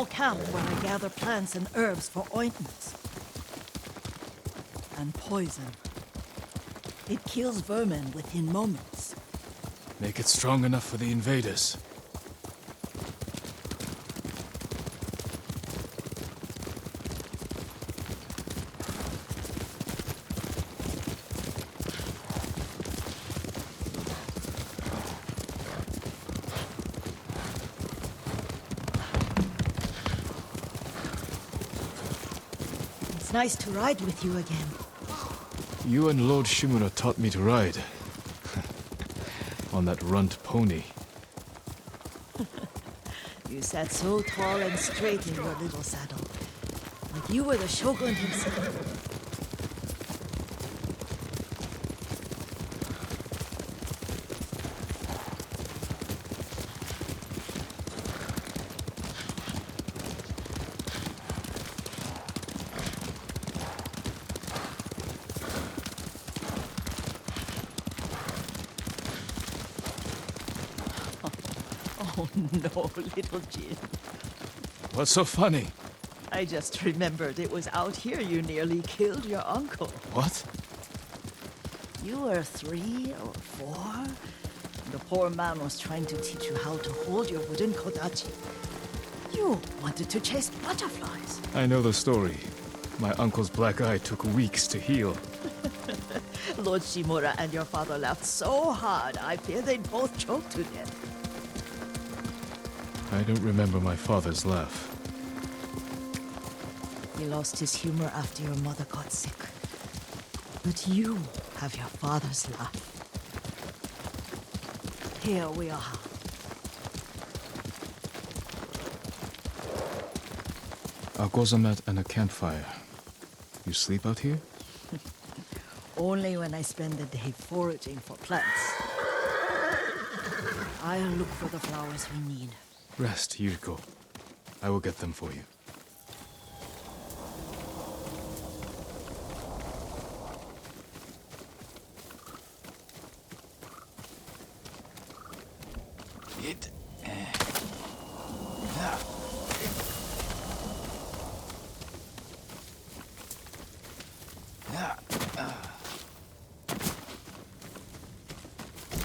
small camp where I gather plants and herbs for ointments. And poison. It kills vermin within moments. Make it strong enough for the invaders. It's nice to ride with you again. You and Lord Shimura taught me to ride. On that runt pony. You sat so tall and straight in your little saddle. Like you were the shogun himself. Oh no, little Jin. What's so funny? I just remembered it was out here you nearly killed your uncle. What? You were 3 or 4? The poor man was trying to teach you how to hold your wooden kodachi. You wanted to chase butterflies. I know the story. My uncle's black eye took weeks to heal. Lord Shimura and your father laughed so hard, I fear they'd both choke to death. I don't remember my father's laugh. He lost his humor after your mother got sick. But you have your father's laugh. Here we are. A gozamat and a campfire. You sleep out here? Only when I spend the day foraging for plants. I'll look for the flowers we need. Rest, Yuriko. I will get them for you.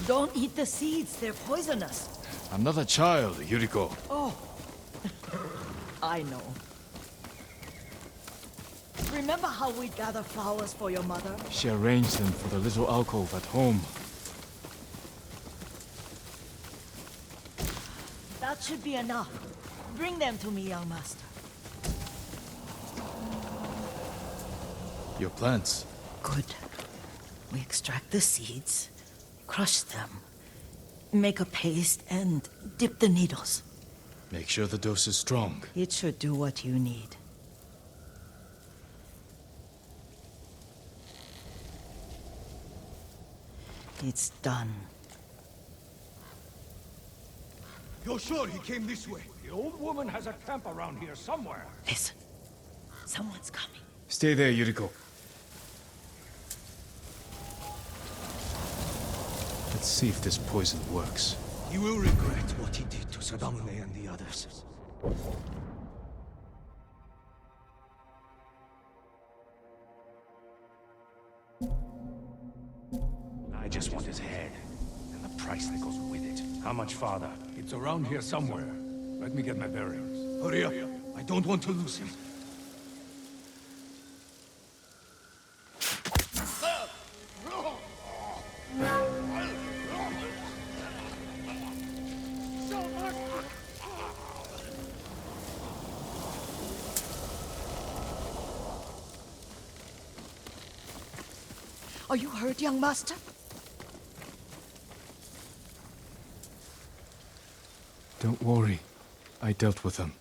Don't eat the seeds, they're poisonous. I'm not a child, Yuriko. Oh, I know. Remember how we'd gather flowers for your mother? She arranged them for the little alcove at home. That should be enough. Bring them to me, young master. Your plants. Good. We extract the seeds, crush them, make a paste, and dip the needles. Make sure the dose is strong. It should do what you need. It's done. You're sure he came this way? The old woman has a camp around here somewhere. Listen. Someone's coming. Stay there, Yuriko. Let's see if this poison works. He will regret what he did to Sadamune and the others. I just want his head, and the price that goes with it. How much farther? It's around here somewhere. Let me get my bearings. Hurry up. I don't want to lose him. Are you hurt, young master? Don't worry. I dealt with them.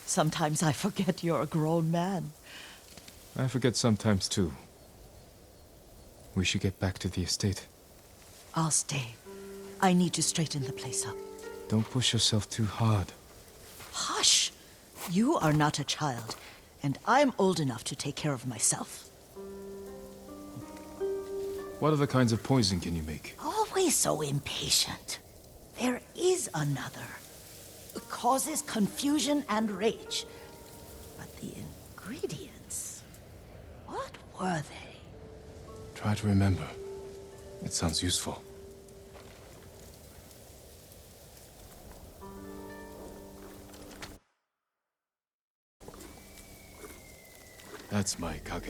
Sometimes I forget you're a grown man. I forget sometimes too. We should get back to the estate. I'll stay. I need to straighten the place up. Don't push yourself too hard. Hush! You are not a child, and I'm old enough to take care of myself. What other kinds of poison can you make? Always so impatient. There is another. causes confusion and rage. But the ingredients, what were they? Try to remember. It sounds useful. That's my kage.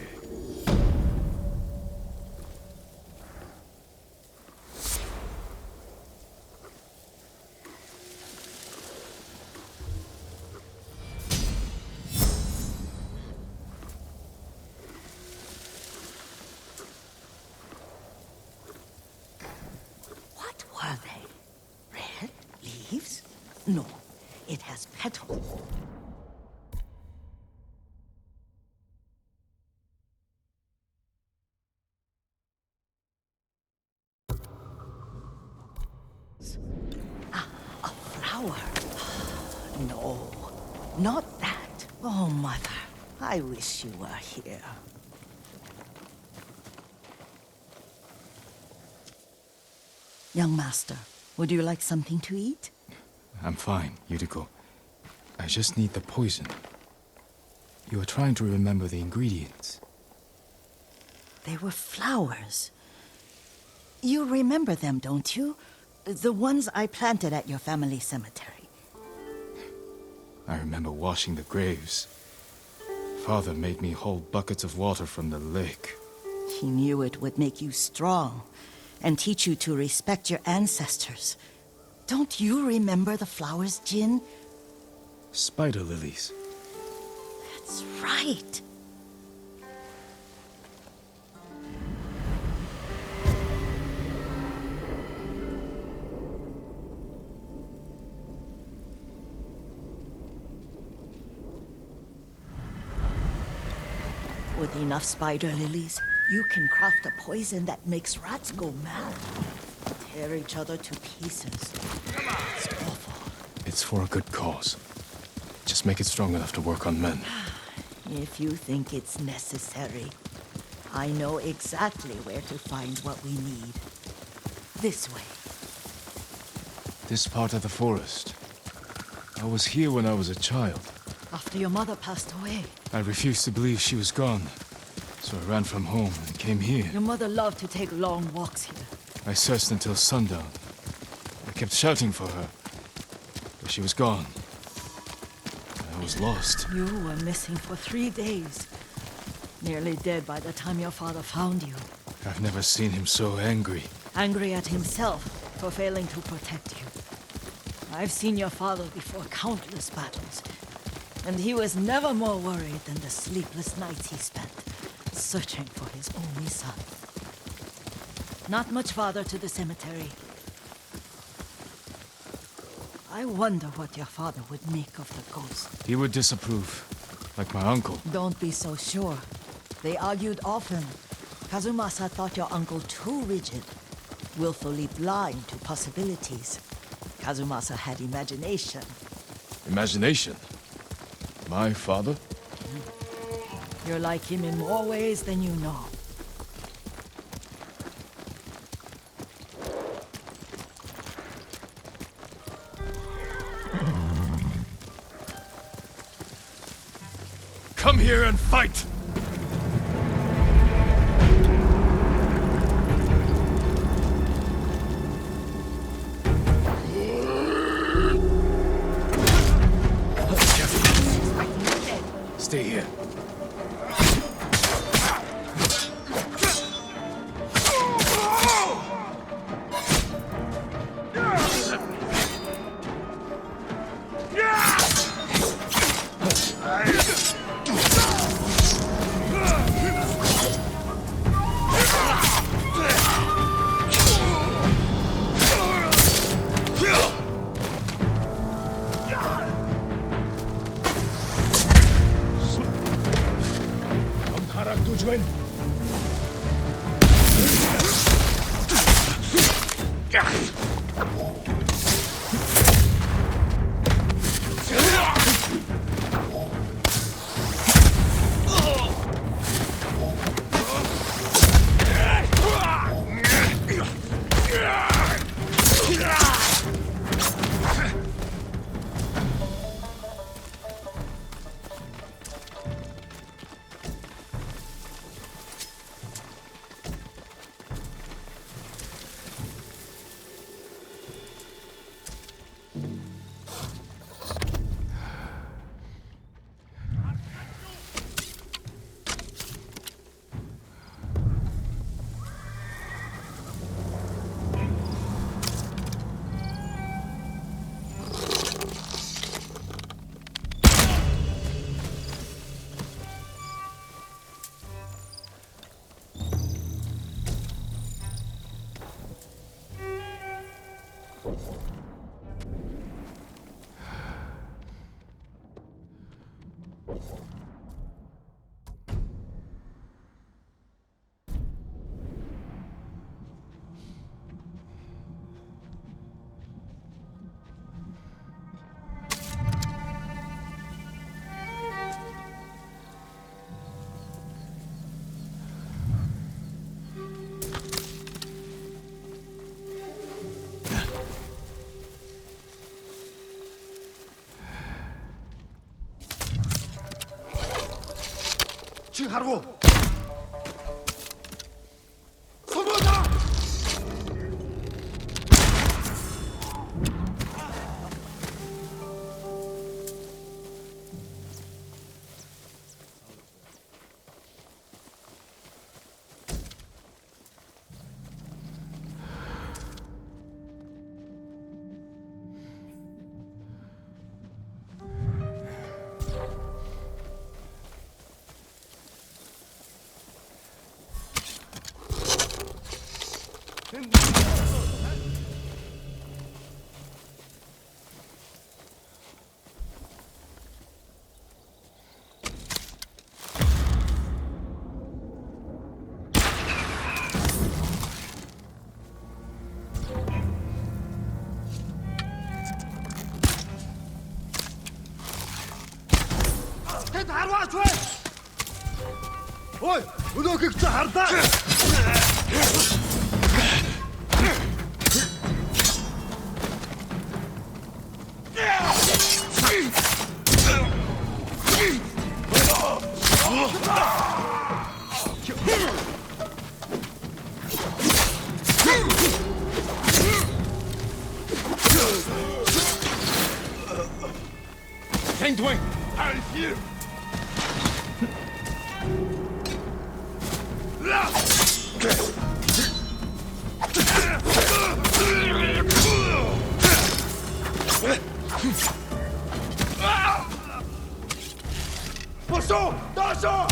What were they? Red leaves? No, it has petals. A flower? No, not that. Oh, Mother, I wish you were here. Young master, would you like something to eat? I'm fine, Yuriko. I just need the poison. You are trying to remember the ingredients. They were flowers. You remember them, don't you? The ones I planted at your family cemetery. I remember washing the graves. Father made me hold buckets of water from the lake. He knew it would make you strong and teach you to respect your ancestors. Don't you remember the flowers, Jin? Spider lilies. That's right. With enough spider lilies, you can craft a poison that makes rats go mad. Tear each other to pieces. It's awful. It's for a good cause. Just make it strong enough to work on men. If you think it's necessary, I know exactly where to find what we need. This way. This part of the forest. I was here when I was a child. After your mother passed away. I refused to believe she was gone. So I ran from home and came here. Your mother loved to take long walks here. I searched until sundown. I kept shouting for her. But she was gone. I was lost. You were missing for 3 days. Nearly dead by the time your father found you. I've never seen him so angry. Angry at himself for failing to protect you. I've seen your father before countless battles. And he was never more worried than the sleepless nights he spent searching for his only son. Not much farther to the cemetery. I wonder what your father would make of the ghost. He would disapprove, like my uncle. Don't be so sure. They argued often. Kazumasa thought your uncle too rigid, willfully blind to possibilities. Kazumasa had imagination. Imagination? My father? You're like him in more ways than you know. Come here and fight! Stay here. 지금 가라고. 선호하자. Тэд харваач бай. Ой, өнөөхийг чи хардаа. Tendwing! Out of here! Passou! Dança!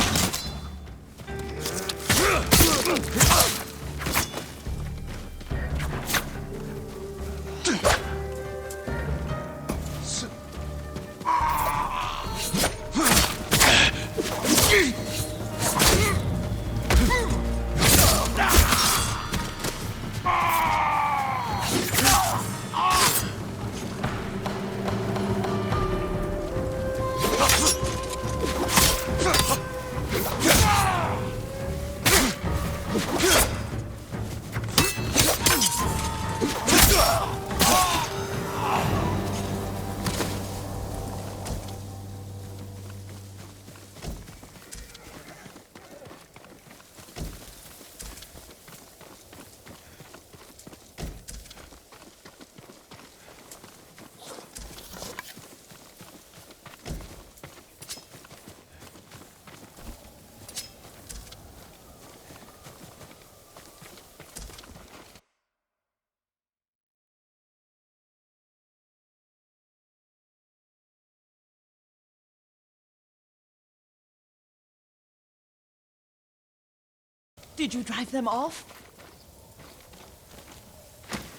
Did you drive them off?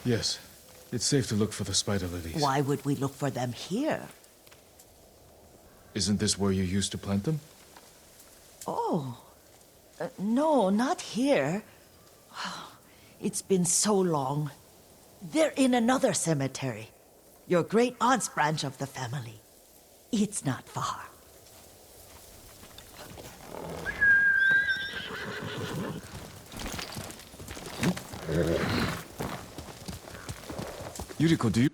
Yes. It's safe to look for the spider lilies. Why would we look for them here? Isn't this where you used to plant them? Oh. No, not here. It's been so long. They're in another cemetery. Your great aunt's branch of the family. It's not far. Yuriko, do you...